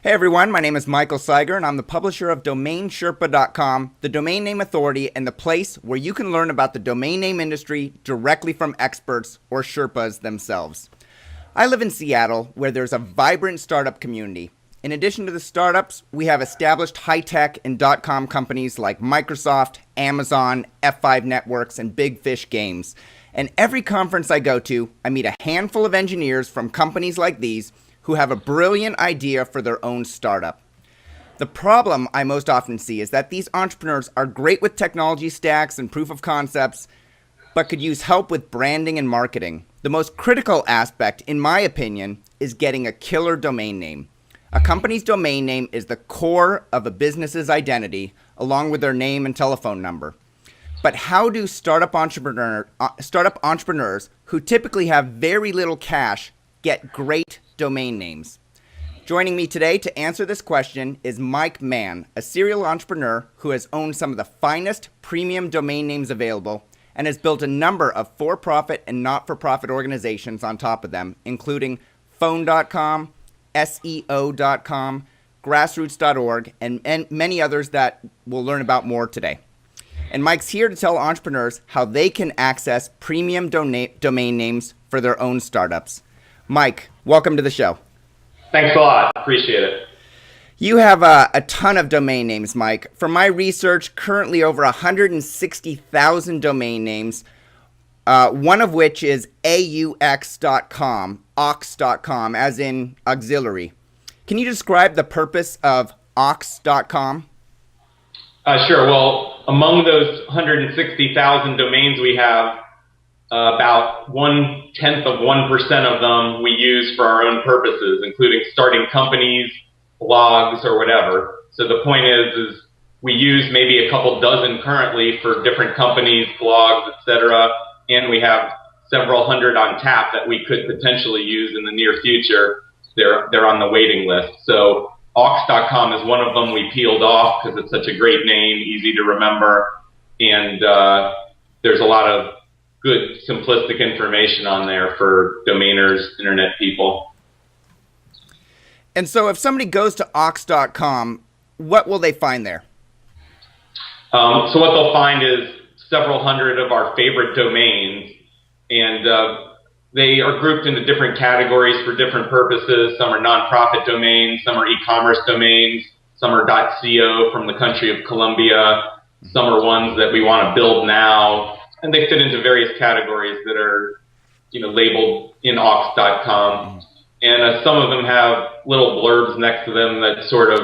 Hey everyone, my name is Michael Seiger and I'm the publisher of DomainSherpa.com, the domain name authority and the place where you can learn about the domain name industry directly from experts or Sherpas themselves. I live in Seattle where there's a vibrant startup community. In addition to the startups, we have established high-tech and .com companies like Microsoft, Amazon, F5 Networks, and Big Fish Games. And every conference I go to, I meet a handful of engineers from companies like these who have a brilliant idea for their own startup. The problem I most often see is that these entrepreneurs are great with technology stacks and proof of concepts, but could use help with branding and marketing. The most critical aspect, in my opinion, is getting a killer domain name. A company's domain name is the core of a business's identity, along with their name and telephone number. But how do startup entrepreneurs who typically have very little cash get great domain names? Joining me today to answer this question is Mike Mann, a serial entrepreneur who has owned some of the finest premium domain names available and has built a number of for-profit and not-for-profit organizations on top of them, including phone.com, SEO.com, grassroots.org, and many others that we'll learn about more today. And Mike's here to tell entrepreneurs how they can access premium domain names for their own startups. Mike, welcome to the show. Thanks a lot. Appreciate it. You have a ton of domain names, Mike. From my research, currently over 160,000 domain names, one of which is aux.com, aux.com, as in auxiliary. Can you describe the purpose of aux.com? Sure. Well, among those 160,000 domains we have, about 0.1% of them we use for our own purposes, including starting companies, blogs, or whatever. So the point is we use maybe a couple dozen currently for different companies, blogs, etc., and we have several hundred on tap that we could potentially use in the near future. They're on the waiting list. So aux.com is one of them we peeled off because it's such a great name, easy to remember, and there's a lot of good simplistic information on there for domainers, internet people. And so if somebody goes to aux.com, what will they find there? So what they'll find is several hundred of our favorite domains, and they are grouped into different categories for different purposes. Some are nonprofit domains, some are e-commerce domains, some are .co from the country of Colombia, some are ones that we want to build now, and they fit into various categories that are, labeled in aux.com. And some of them have little blurbs next to them that sort of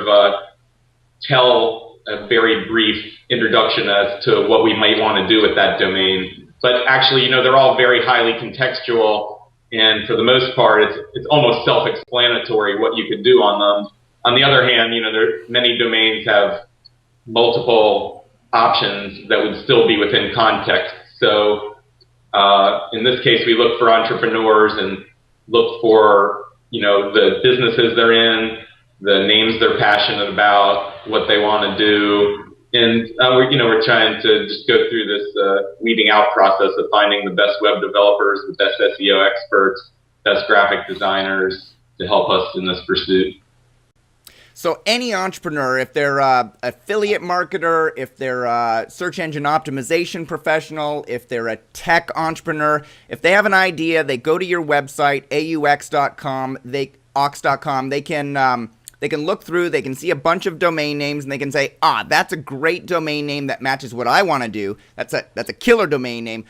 tell a very brief introduction as to what we might want to do with that domain. But actually, they're all very highly contextual, and for the most part, it's almost self-explanatory what you could do on them. On the other hand, many domains have multiple options that would still be within context. So in this case, we look for entrepreneurs and look for, the businesses they're in, the names they're passionate about, what they want to do. And we're trying to just go through this weeding out process of finding the best web developers, the best SEO experts, best graphic designers to help us in this pursuit. So any entrepreneur, if they're an affiliate marketer, if they're a search engine optimization professional, if they're a tech entrepreneur, if they have an idea, they go to your website, aux.com, aux.com, they can look through, they can see a bunch of domain names, and they can say, that's a great domain name that matches what I want to do. That's a killer domain name.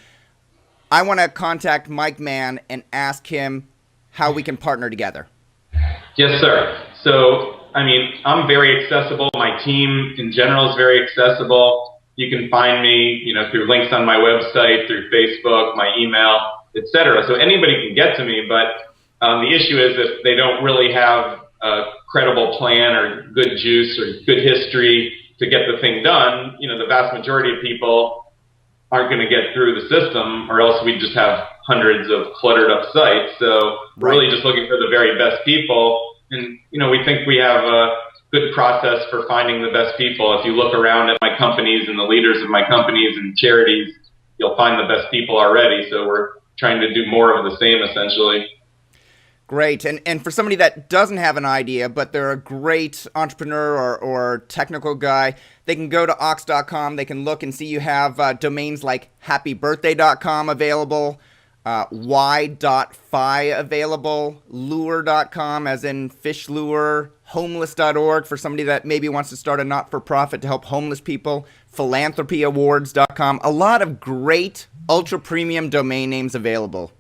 I want to contact Mike Mann and ask him how we can partner together. Yes, sir. So, I'm very accessible. My team in general is very accessible. You can find me, through links on my website, through Facebook, my email, etc. So anybody can get to me, but the issue is if they don't really have a credible plan or good juice or good history to get the thing done, the vast majority of people aren't going to get through the system, or else we just have hundreds of cluttered up sites. So we're really just looking for the very best people. And, we think we have a good process for finding the best people. If you look around at my companies and the leaders of my companies and charities, you'll find the best people already. So we're trying to do more of the same, essentially. Great. And for somebody that doesn't have an idea, but they're a great entrepreneur or technical guy, they can go to ox.com. They can look and see you have domains like happybirthday.com available, y.fi available, lure.com as in fish lure, homeless.org for somebody that maybe wants to start a not-for-profit to help homeless people, philanthropyawards.com. A lot of great ultra premium domain names available.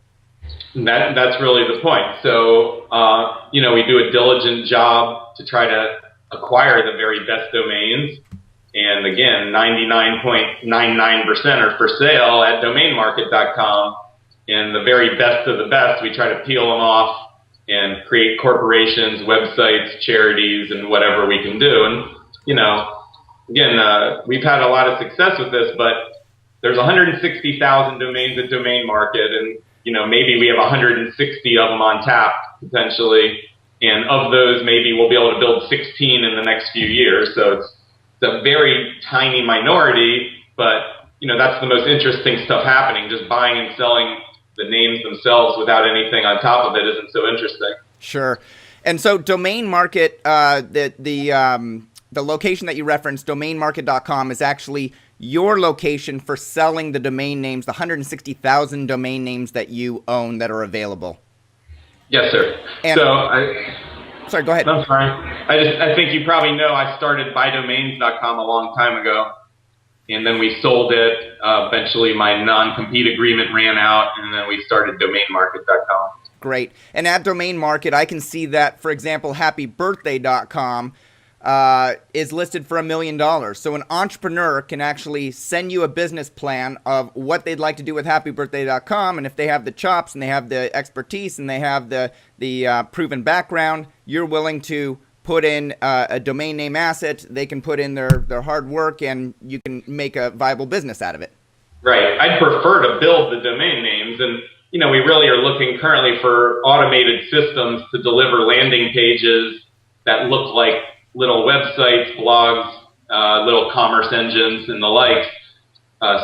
That's really the point. So, we do a diligent job to try to acquire the very best domains. And again, 99.99% are for sale at domainmarket.com. And the very best of the best, we try to peel them off and create corporations, websites, charities, and whatever we can do. And, we've had a lot of success with this, but there's 160,000 domains at Domain Market, and maybe we have 160 of them on tap potentially, and of those, maybe we'll be able to build 16 in the next few years. So it's a very tiny minority, but that's the most interesting stuff happening. Just buying and selling the names themselves without anything on top of it isn't so interesting. Sure. And so Domain Market, the location that you referenced, domainmarket.com, is actually your location for selling the domain names, the 160,000 domain names that you own that are available. Yes, sir. And sorry, go ahead. I'm sorry. I think you probably know I started buydomains.com a long time ago, and then we sold it. Eventually, my non-compete agreement ran out, and then we started domainmarket.com. Great. And at Domain Market, I can see that, for example, happybirthday.com is listed for $1 million. So an entrepreneur can actually send you a business plan of what they'd like to do with happybirthday.com, and if they have the chops and they have the expertise and they have the proven background, you're willing to put in a domain name asset. They can put in their hard work, and you can make a viable business out of it. Right. I'd prefer to build the domain names, and we really are looking currently for automated systems to deliver landing pages that look like little websites, blogs, little commerce engines and the like,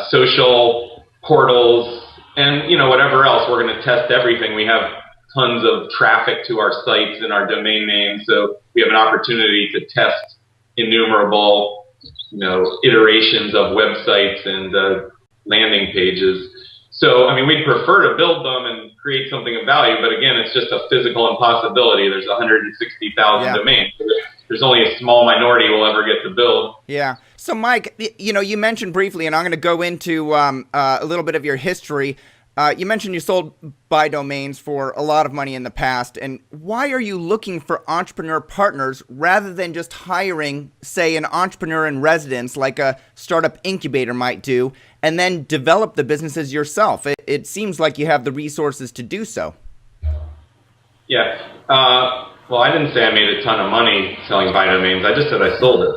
social portals, and whatever else. We're going to test everything. We have tons of traffic to our sites and our domain names, so we have an opportunity to test innumerable iterations of websites and landing pages. So we'd prefer to build them and create something of value, but again, it's just a physical impossibility. There's 160,000 domains. There's only a small minority we'll ever get to build. Yeah. So, Mike, you mentioned briefly, and I'm going to go into a little bit of your history. You mentioned you sold by domains for a lot of money in the past. And why are you looking for entrepreneur partners rather than just hiring, say, an entrepreneur in residence like a startup incubator might do, and then develop the businesses yourself? It seems like you have the resources to do so. Yeah. Well, I didn't say I made a ton of money selling by domains. I just said I sold it.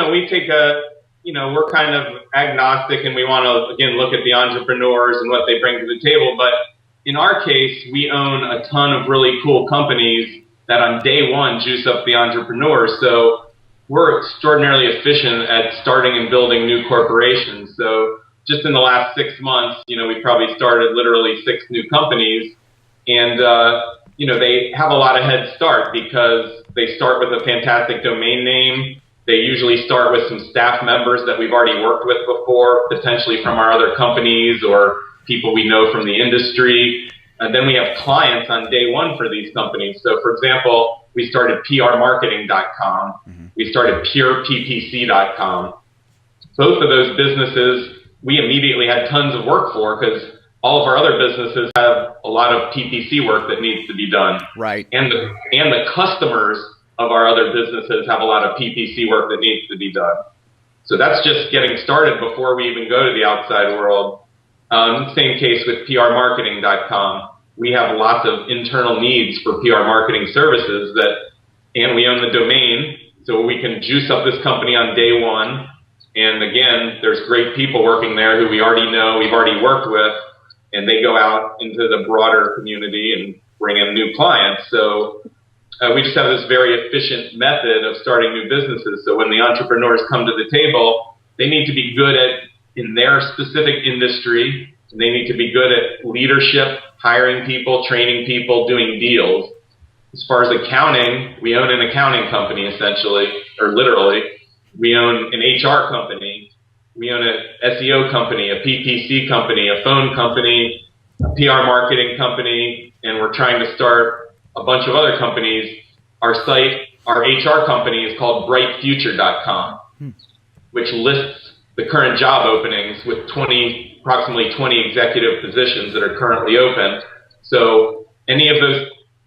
We take we're kind of agnostic, and we want to, again, look at the entrepreneurs and what they bring to the table. But in our case, we own a ton of really cool companies that on day one juice up the entrepreneurs. So we're extraordinarily efficient at starting and building new corporations. So just in the last 6 months, we probably started literally 6 new companies. And, they have a lot of head start because they start with a fantastic domain name. They usually start with some staff members that we've already worked with before, potentially from our other companies or people we know from the industry. And then we have clients on day one for these companies. So, for example, we started prmarketing.com. Mm-hmm. We started pureppc.com. Both of those businesses we immediately had tons of work for because all of our other businesses have a lot of PPC work that needs to be done. Right. And the customers of our other businesses have a lot of PPC work that needs to be done. So that's just getting started before we even go to the outside world. Same case with prmarketing.com. We have lots of internal needs for PR marketing services and we own the domain, so we can juice up this company on day one. And again, there's great people working there who we already know, we've already worked with, and they go out into the broader community and bring in new clients. So we just have this very efficient method of starting new businesses. So when the entrepreneurs come to the table, they need to be good in their specific industry, and they need to be good at leadership hiring people, training people, doing deals. As far as accounting, we own an accounting company essentially, or literally. We own an HR company. We own a SEO company, a PPC company, a phone company, a PR marketing company, and we're trying to start a bunch of other companies. Our site, our HR company is called brightfuture.com, which lists the current job openings with approximately 20 executive positions that are currently open. So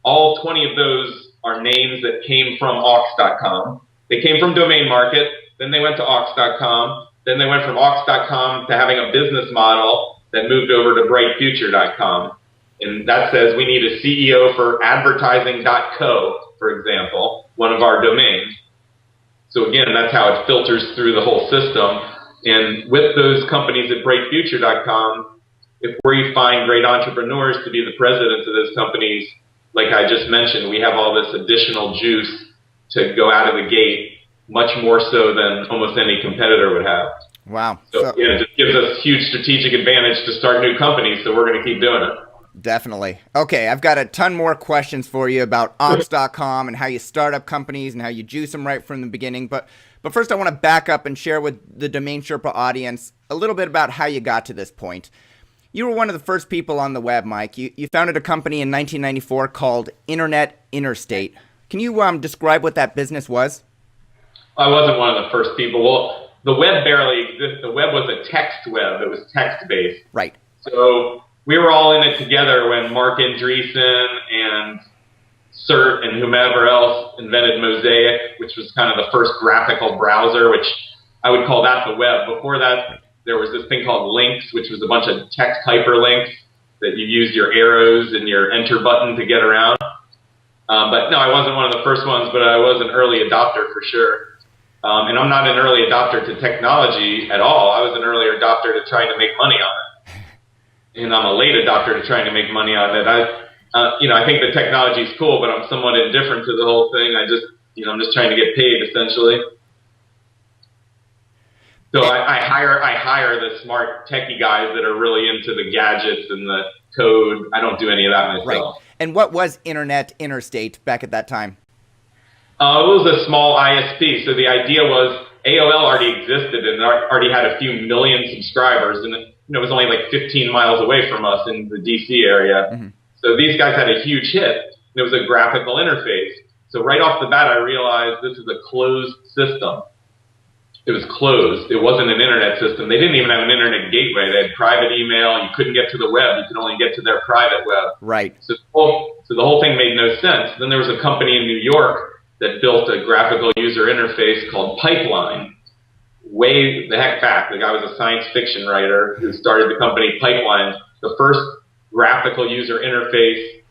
all 20 of those are names that came from aux.com. They came from Domain Market, then they went to aux.com, then they went from aux.com to having a business model that moved over to brightfuture.com. And that says we need a CEO for advertising.co, for example, one of our domains. So again, that's how it filters through the whole system. And with those companies at brightfuture.com, if we find great entrepreneurs to be the presidents of those companies, like I just mentioned, we have all this additional juice to go out of the gate, much more so than almost any competitor would have. Wow. So yeah, it just gives us huge strategic advantage to start new companies, so we're going to keep doing it. Definitely. Okay, I've got a ton more questions for you about aux.com and how you start up companies and how you juice them right from the beginning. But first, I want to back up and share with the Domain Sherpa audience a little bit about how you got to this point. You were one of the first people on the web, Mike. You founded a company in 1994 called Internet Interstate. Can you describe what that business was? I wasn't one of the first people. Well, the web barely existed. The web was a text web. It was text-based. Right. So we were all in it together when Mark Andreessen and Cert and whomever else invented Mosaic, which was kind of the first graphical browser, which I would call that the web. Before that, there was this thing called links, which was a bunch of text hyperlinks that you used your arrows and your enter button to get around. But no, I wasn't one of the first ones, but I was an early adopter for sure. And I'm not an early adopter to technology at all. I was an early adopter to trying to make money on it. And I'm a late adopter to trying to make money on it. I think the technology is cool, but I'm somewhat indifferent to the whole thing. I'm just trying to get paid essentially. So I hire the smart techie guys that are really into the gadgets and the code. I don't do any of that myself. Right. And what was Internet Interstate back at that time? It was a small ISP. So the idea was AOL already existed and already had a few million subscribers, and it was only like 15 miles away from us in the DC area. Mm-hmm. So these guys had a huge hit. And it was a graphical interface. So right off the bat, I realized this is a closed system. It was closed. It wasn't an internet system. They didn't even have an internet gateway. They had private email. You couldn't get to the web. You could only get to their private web. Right. So the whole thing made no sense. Then there was a company in New York that built a graphical user interface called Pipeline. Way the heck back. The guy was a science fiction writer who started the company Pipeline, the first graphical user interface,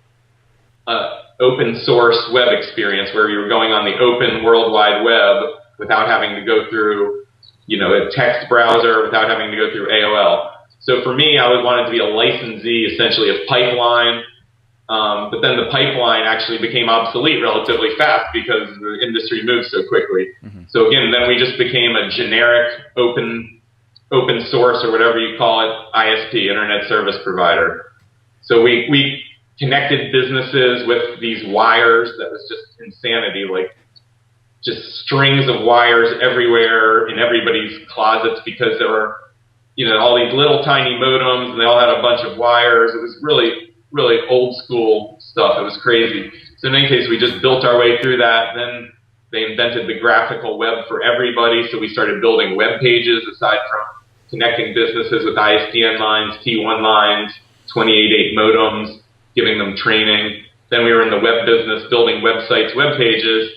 open source web experience where you were going on the open World Wide Web without having to go through, a text browser, without having to go through AOL. So for me, I wanted to be a licensee, essentially, of Pipeline. But then the Pipeline actually became obsolete relatively fast because the industry moved so quickly. Mm-hmm. So again, then we just became a generic open source or whatever you call it, ISP, Internet Service Provider. So we connected businesses with these wires that was just insanity, like just strings of wires everywhere in everybody's closets because there were, all these little tiny modems and they all had a bunch of wires. It was really, really old school stuff. It was crazy. So in any case, we just built our way through that. Then they invented the graphical web for everybody. So we started building web pages aside from connecting businesses with ISDN lines, T1 lines, 28.8 modems, giving them training. Then we were in the web business building websites, web pages.